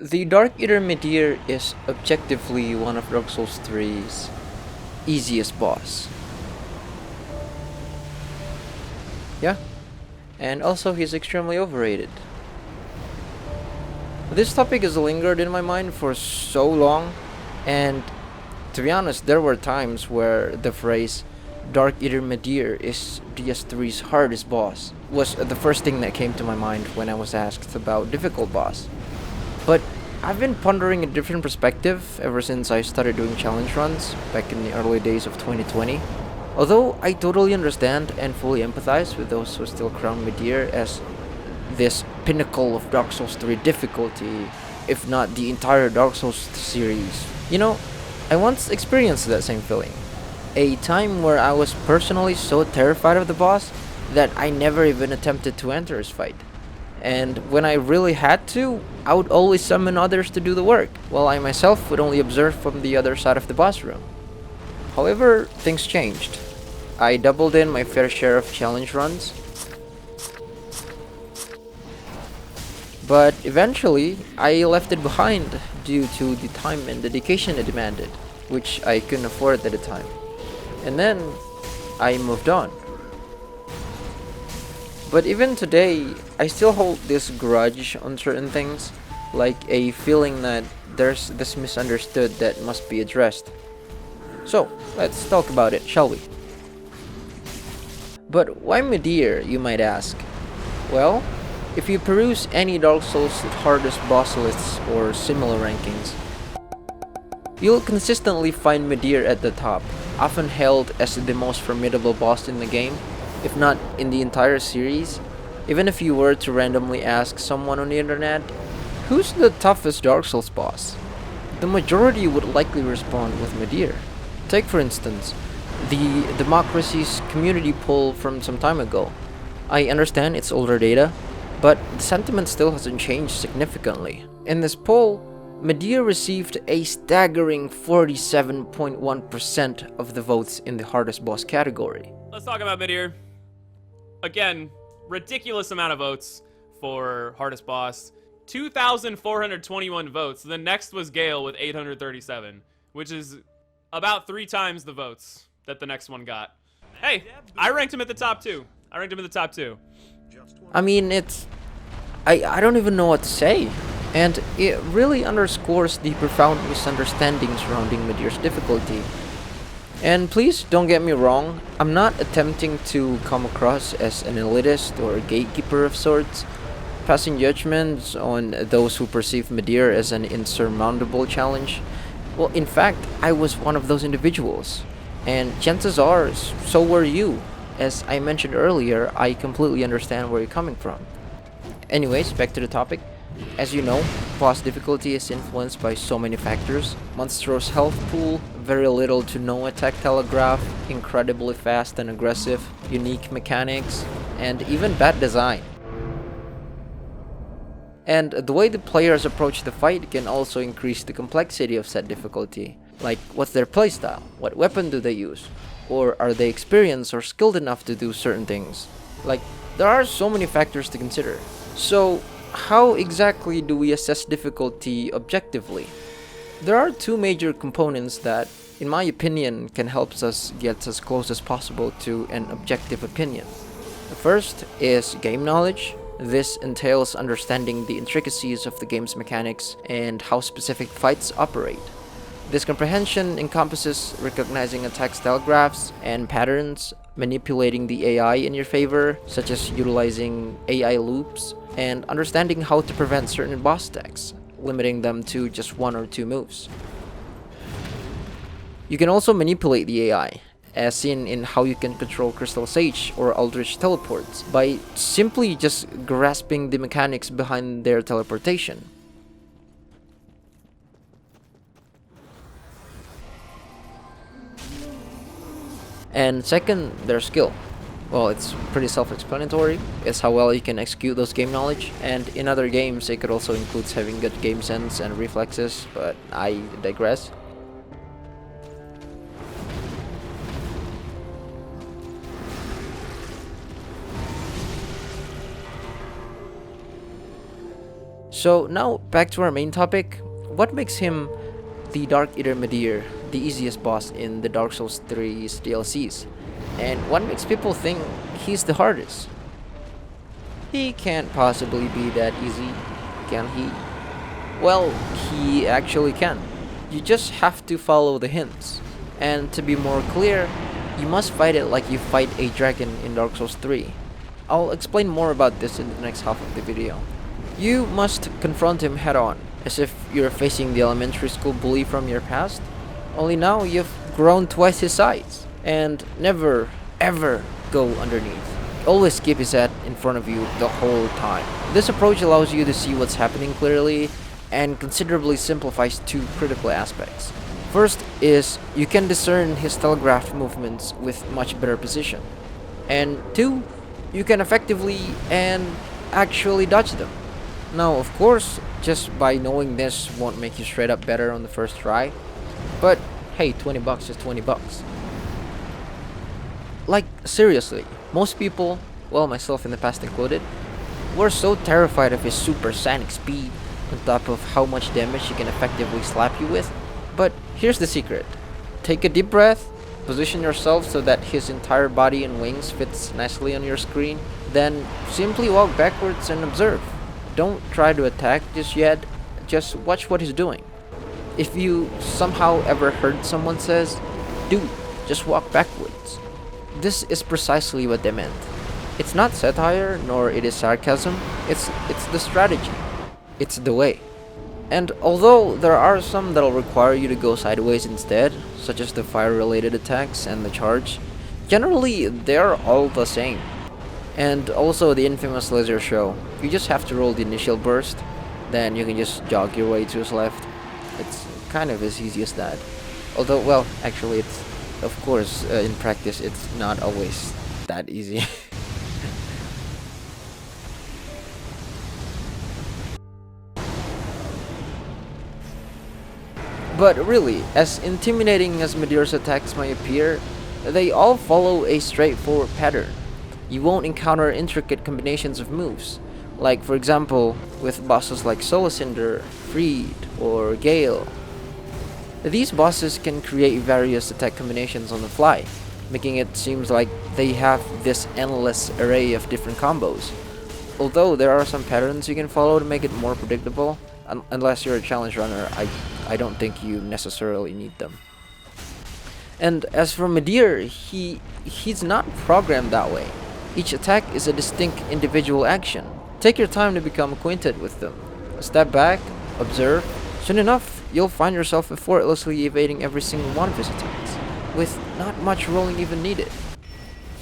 The Darkeater Midir is objectively one of Dark Souls 3's easiest boss. Yeah, and also he's extremely overrated. This topic has lingered in my mind for so long, and to be honest, there were times where the phrase Darkeater Midir is DS3's hardest boss was the first thing that came to my mind when I was asked about difficult boss. But I've been pondering a different perspective ever since I started doing challenge runs back in the early days of 2020. Although I totally understand and fully empathize with those who still crown Midir as this pinnacle of Dark Souls 3 difficulty, if not the entire Dark Souls series. I once experienced that same feeling. A time where I was personally so terrified of the boss that I never even attempted to enter his fight. And when I really had to, I would always summon others to do the work, while I myself would only observe from the other side of the boss room. However, things changed. I doubled in my fair share of challenge runs, but eventually I left it behind due to the time and dedication it demanded, which I couldn't afford at the time. And then I moved on. But even today, I still hold this grudge on certain things, like a feeling that there's this misunderstood that must be addressed. So, let's talk about it, shall we? But why Midir, you might ask? Well, if you peruse any Dark Souls hardest boss lists or similar rankings, you'll consistently find Midir at the top, often hailed as the most formidable boss in the game, if not in the entire series. Even if you were to randomly ask someone on the internet, who's the toughest Dark Souls boss? The majority would likely respond with Midir. Take for instance, the Democracy's community poll from some time ago. I understand it's older data, but the sentiment still hasn't changed significantly. In this poll, Midir received a staggering 47.1% of the votes in the hardest boss category. Let's talk about Midir. Again, ridiculous amount of votes for hardest boss. 2,421 votes. The next was Gale with 837, which is about 3 times the votes that the next one got. Hey, I ranked him at the top 2. I mean, I don't even know what to say. And it really underscores the profound misunderstanding surrounding Midir's difficulty. And please don't get me wrong, I'm not attempting to come across as an elitist or a gatekeeper of sorts, passing judgments on those who perceive Midir as an insurmountable challenge. Well, in fact, I was one of those individuals. And chances are, so were you. As I mentioned earlier, I completely understand where you're coming from. Anyways, back to the topic. As you know, boss difficulty is influenced by so many factors: monstrous health pool, very little to no attack telegraph, incredibly fast and aggressive, unique mechanics, and even bad design. And the way the players approach the fight can also increase the complexity of said difficulty. Like, what's their playstyle? What weapon do they use? Or are they experienced or skilled enough to do certain things? Like, there are so many factors to consider. So, how exactly do we assess difficulty objectively? There are 2 major components that, in my opinion, can help us get as close as possible to an objective opinion. The first is game knowledge. This entails understanding the intricacies of the game's mechanics and how specific fights operate. This comprehension encompasses recognizing attack telegraphs and patterns, manipulating the AI in your favor, such as utilizing AI loops, and understanding how to prevent certain boss attacks, limiting them to just 1 or 2 moves. You can also manipulate the AI, as seen in how you can control Crystal Sage or Eldritch teleports, by simply just grasping the mechanics behind their teleportation. And second, their skill. Well, it's pretty self-explanatory. It's how well you can execute those game knowledge. And in other games, it could also include having good game sense and reflexes, but I digress. So now back to our main topic. What makes him the Darkeater Midir the easiest boss in the Dark Souls 3's DLCs? And what makes people think he's the hardest? He can't possibly be that easy, can he? Well, he actually can. You just have to follow the hints. And to be more clear, you must fight it like you fight a dragon in Dark Souls 3. I'll explain more about this in the next half of the video. You must confront him head on, as if you're facing the elementary school bully from your past. Only now you've grown twice his size. And never, ever go underneath. Always keep his head in front of you the whole time. This approach allows you to see what's happening clearly and considerably simplifies two critical aspects. First is you can discern his telegraphed movements with much better precision. And two, you can effectively and actually dodge them. Now, of course, just by knowing this won't make you straight up better on the first try. But hey, 20 bucks is 20 bucks. Like, seriously, most people, well, myself in the past included, were so terrified of his supersonic speed on top of how much damage he can effectively slap you with. But here's the secret. Take a deep breath, position yourself so that his entire body and wings fits nicely on your screen, then simply walk backwards and observe. Don't try to attack just yet, just watch what he's doing. If you somehow ever heard someone says, "Dude, just walk backwards," this is precisely what they meant. It's not satire, nor it is sarcasm, it's the strategy. It's the way. And although there are some that'll require you to go sideways instead, such as the fire-related attacks and the charge, generally they're all the same. And also the infamous laser show. You just have to roll the initial burst, then you can just jog your way to his left. It's kind of as easy as that. Although, well, actually it's, of course, in practice it's not always that easy. But really, as intimidating as Midir's attacks may appear, they all follow a straightforward pattern. You won't encounter intricate combinations of moves, like for example, with bosses like Cinder, Freed, or Gale. These bosses can create various attack combinations on the fly, making it seem like they have this endless array of different combos. Although there are some patterns you can follow to make it more predictable, unless you're a challenge runner, I don't think you necessarily need them. And as for Midir, he's not programmed that way. Each attack is a distinct individual action. Take your time to become acquainted with them. Step back, observe. Soon enough, you'll find yourself effortlessly evading every single one of his attacks, with not much rolling even needed.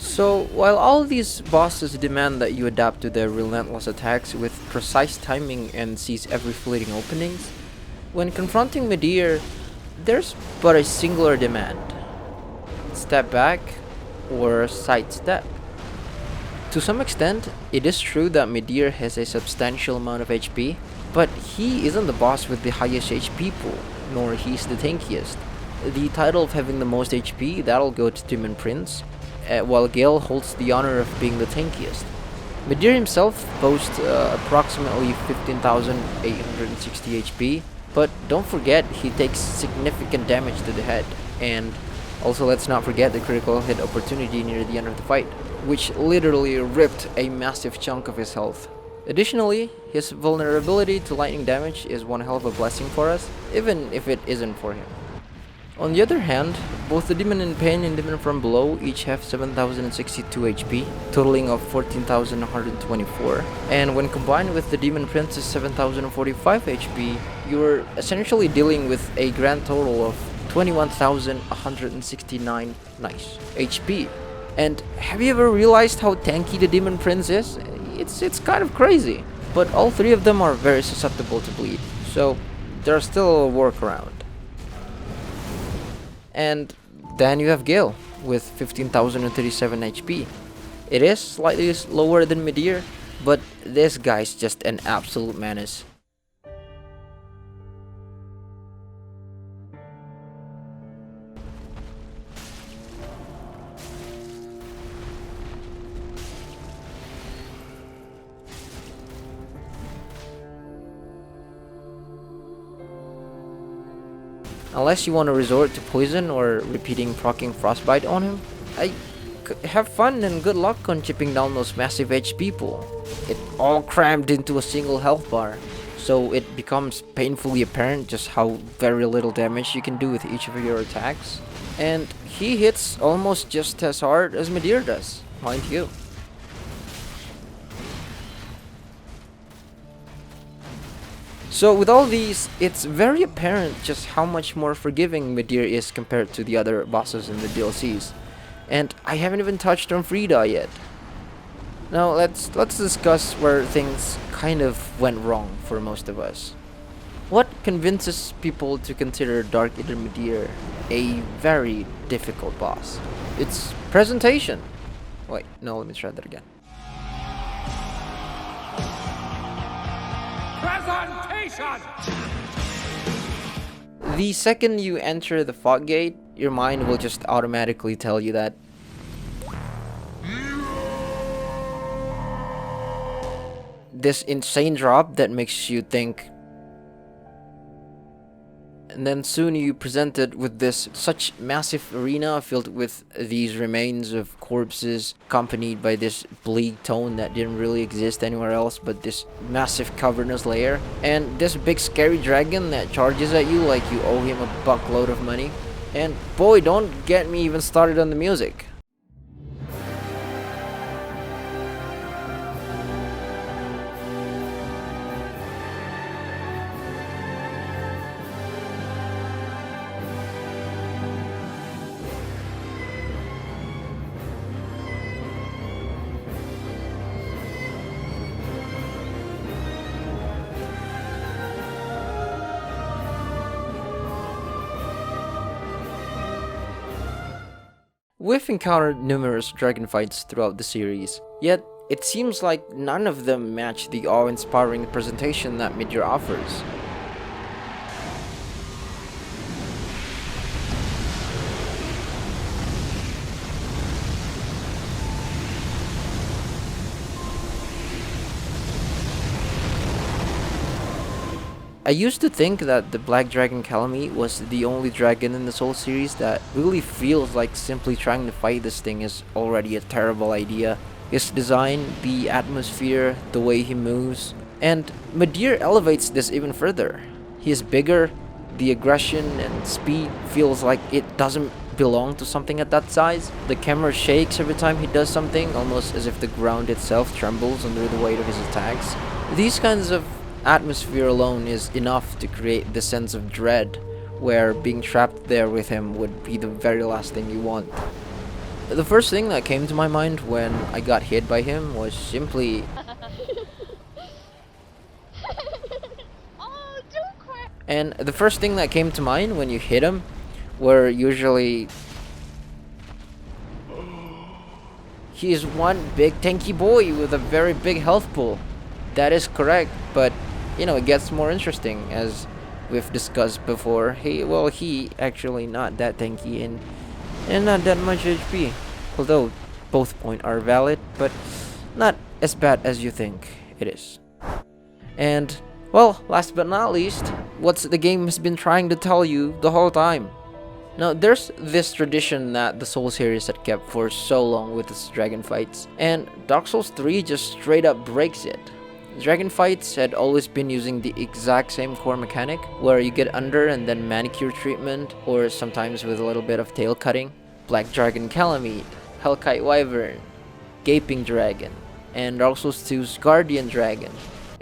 So, while all these bosses demand that you adapt to their relentless attacks with precise timing and seize every fleeting openings, when confronting Midir, there's but a singular demand. Step back or sidestep. To some extent, it is true that Midir has a substantial amount of HP, but he isn't the boss with the highest HP pool, nor he's the tankiest. The title of having the most HP, that'll go to Demon Prince, while Gale holds the honor of being the tankiest. Midir himself boasts approximately 15,860 HP, but don't forget he takes significant damage to the head, and also let's not forget the critical hit opportunity near the end of the fight, which literally ripped a massive chunk of his health. Additionally, his vulnerability to lightning damage is one hell of a blessing for us, even if it isn't for him. On the other hand, both the Demon in Pain and Demon from Below each have 7,062 HP, totaling of 14,124, and when combined with the Demon Prince's 7,045 HP, you're essentially dealing with a grand total of 21,169 nice HP. And have you ever realized how tanky the Demon Prince is? It's kind of crazy, but all three of them are very susceptible to bleed, so there's still a workaround. And then you have Gale with 15,037 HP. It is slightly lower than Midir, but this guy's just an absolute menace. Unless you want to resort to poison or repeating proccing frostbite on him, have fun and good luck on chipping down those massive HP pool. It all crammed into a single health bar, so it becomes painfully apparent just how very little damage you can do with each of your attacks. And he hits almost just as hard as Midir does, mind you. So with all these, it's very apparent just how much more forgiving Midir is compared to the other bosses in the DLCs. And I haven't even touched on Frida yet. Now let's discuss where things kind of went wrong for most of us. What convinces people to consider Darkeater Midir a very difficult boss? It's presentation. Wait, no, let me try that again. Presentation! The second you enter the fog gate, your mind will just automatically tell you that this insane drop that makes you think, and then soon you presented with this such massive arena filled with these remains of corpses, accompanied by this bleak tone that didn't really exist anywhere else but this massive cavernous layer, and this big scary dragon that charges at you like you owe him a buckload of money. And boy, don't get me even started on the music. We've encountered numerous dragon fights throughout the series, yet it seems like none of them match the awe-inspiring presentation that Midir offers. I used to think that the Black Dragon Calamite was the only dragon in the Soul series that really feels like simply trying to fight this thing is already a terrible idea. His design, the atmosphere, the way he moves, and Midir elevates this even further. He is bigger, the aggression and speed feels like it doesn't belong to something at that size. The camera shakes every time he does something, almost as if the ground itself trembles under the weight of his attacks. These kinds of atmosphere alone is enough to create the sense of dread, where being trapped there with him would be the very last thing you want. The first thing that came to my mind when I got hit by him was simply Oh, don't cry. and the first thing that came to mind when you hit him were usually he is one big tanky boy with a very big health pool. That is correct, but you know, it gets more interesting as we've discussed before. He actually not that tanky and not that much HP. Although both points are valid, but not as bad as you think it is. And well, last but not least, what's the game has been trying to tell you the whole time. Now, there's this tradition that the Soul series had kept for so long with its dragon fights, and Dark Souls 3 just straight up breaks it. Dragon fights had always been using the exact same core mechanic, where you get under and then manicure treatment, or sometimes with a little bit of tail cutting. Black Dragon Calamite, Hellkite Wyvern, Gaping Dragon, and Dark Souls 2's Guardian Dragon,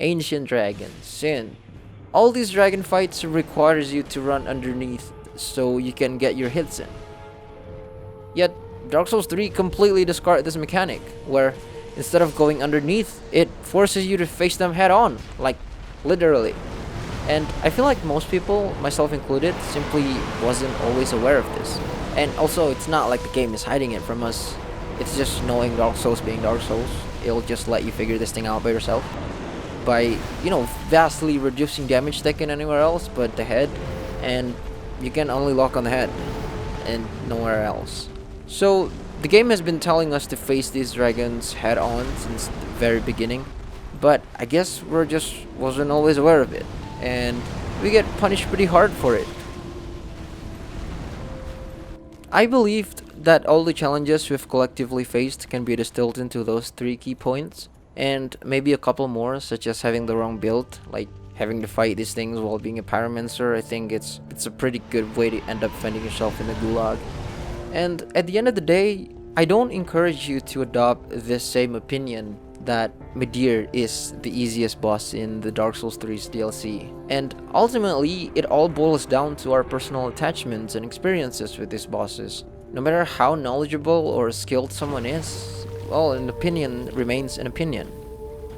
Ancient Dragon, Sin. All these dragon fights requires you to run underneath so you can get your hits in. Yet, Dark Souls 3 completely discarded this mechanic, where instead of going underneath, it forces you to face them head on, like literally. And I feel like most people, myself included, simply wasn't always aware of this. And also, it's not like the game is hiding it from us. It's just knowing Dark Souls being Dark Souls. It'll just let you figure this thing out by yourself. By, vastly reducing damage taken anywhere else but the head. And you can only lock on the head and nowhere else. So the game has been telling us to face these dragons head on since the very beginning, but I guess we're just wasn't always aware of it, and we get punished pretty hard for it. I believed that all the challenges we've collectively faced can be distilled into those 3 key points, and maybe a couple more, such as having the wrong build, like having to fight these things while being a pyromancer. I think it's a pretty good way to end up finding yourself in the gulag. And at the end of the day, I don't encourage you to adopt this same opinion that Midir is the easiest boss in the Dark Souls 3's DLC. And ultimately, it all boils down to our personal attachments and experiences with these bosses. No matter how knowledgeable or skilled someone is, well, an opinion remains an opinion.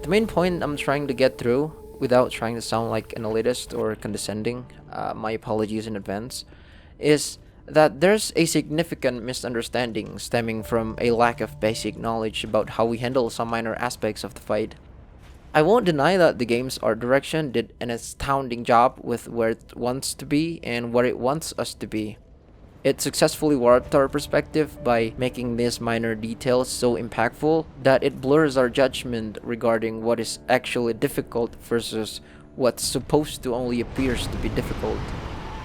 The main point I'm trying to get through, without trying to sound like an elitist or condescending, my apologies in advance, is that there's a significant misunderstanding stemming from a lack of basic knowledge about how we handle some minor aspects of the fight. I won't deny that the game's art direction did an astounding job with where it wants to be and what it wants us to be. It successfully warped our perspective by making these minor details so impactful that it blurs our judgment regarding what is actually difficult versus what's supposed to only appears to be difficult.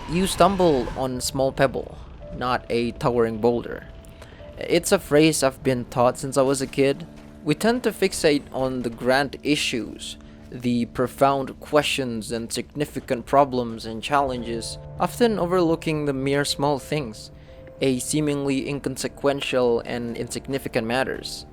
You stumble on a small pebble, not a towering boulder. It's a phrase I've been taught since I was a kid. We tend to fixate on the grand issues, the profound questions and significant problems and challenges, often overlooking the mere small things, a seemingly inconsequential and insignificant matters.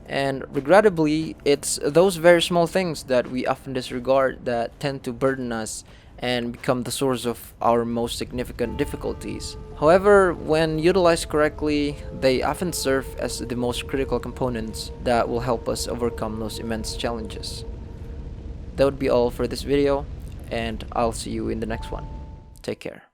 And regrettably, it's those very small things that we often disregard that tend to burden us and become the source of our most significant difficulties. However, when utilized correctly, they often serve as the most critical components that will help us overcome those immense challenges. That would be all for this video, and I'll see you in the next one. Take care.